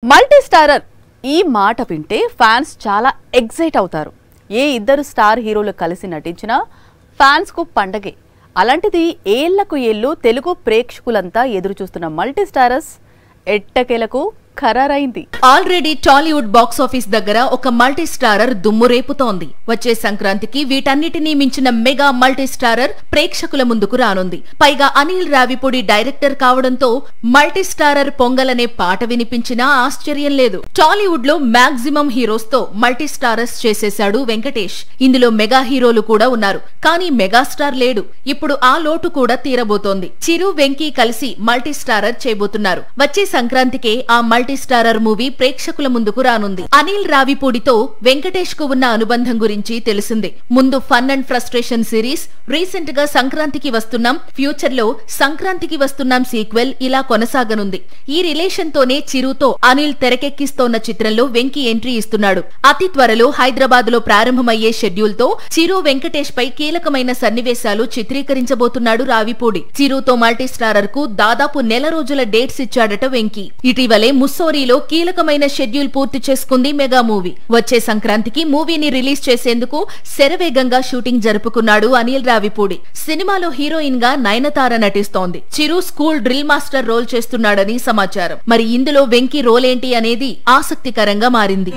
Multi starrer ఈ మాట వింటే ఫ్యాన్స్ చాలా ఎక్సైట్ అవుతారు. ఏ ఇద్దరు స్టార్ హీరోలు కలిసి నటించినా ఫ్యాన్స్ కు పండగే. అలాంటిది ఏళ్లకు ఏళ్లు తెలుగు ప్రేక్షకులంతా ఎదురు చూస్తున్న మల్టీ స్టారర్స్ ఎట్టకేలకు ఖరారైంది. ఆల్రెడీ టాలీవుడ్ బాక్స్ ఆఫీస్ దగ్గర ఒక మల్టీ స్టారర్ దుమ్ము రేపుతోంది. వచ్చే సంక్రాంతికి వీటన్నిటినీ మించిన మెగా మల్టీ స్టారర్ ప్రేక్షకుల ముందుకు రానుంది. పైగా అనిల్ రావిపూడి డైరెక్టర్ కావడంతో మల్టీ స్టారర్ పొంగలనే పాట వినిపించినా ఆశ్చర్యం లేదు. టాలీవుడ్ లో మాక్సిమం హీరోస్ తో మల్టీ స్టారర్స్ చేసేశాడు వెంకటేష్. ఇందులో మెగా హీరోలు కూడా ఉన్నారు, కానీ మెగాస్టార్ లేడు. ఇప్పుడు ఆ లోటు కూడా తీరబోతోంది. చిరు, వెంకీ కలిసి మల్టీ స్టారర్ చేయబోతున్నారు. వచ్చే సంక్రాంతికే ఆ మల్టీ స్టారర్ మూవీ ప్రేక్షకుల ముందుకు రానుంది. అనిల్ రావిపూడితో వెంకటేష్ కు ఉన్న అనుబంధం గురించి తెలిసిందే. ముందు fun and frustration series, recent గా సంక్రాంతికి వస్తున్నాం, ఫ్యూచర్ లో సంక్రాంతికి వస్తున్నాం సీక్వెల్ ఇలా కొనసాగనుంది. ఈ రిలేషన్ తోనే చిరుతో అనిల్ తెరకెక్కిస్తోన్న చిత్రంలో వెంకీ ఎంట్రీ ఇస్తున్నాడు. అతి త్వరలో హైదరాబాద్ లో ప్రారంభమయ్యే షెడ్యూల్ తో చిరు, వెంకటేష్ పై కీలకమైన సన్నివేశాలు చిత్రీకరించబోతున్నాడు రావిపూడి. చిరుతో మల్టీ స్టారర్ కు దాదాపు నెల రోజుల డేట్స్ ఇచ్చాడట వెంకీ. ఇటీవలే ముస్సోరీలో కీలకమైన షెడ్యూల్ పూర్తి చేసుకుంది మెగా మూవీ. వచ్చే సంక్రాంతికి మూవీని రిలీజ్ చేసేందుకు శరవేగంగా షూటింగ్ జరుపుకున్నాడు అనిల్ రావిపూడి. సినిమాలో హీరోయిన్ గా నయనతార నటిస్తోంది. చిరు స్కూల్ డ్రిల్ మాస్టర్ రోల్ చేస్తున్నాడని సమాచారం. మరి ఇందులో వెంకీ రోల్ ఏంటి అనేది ఆసక్తికరంగా మారింది.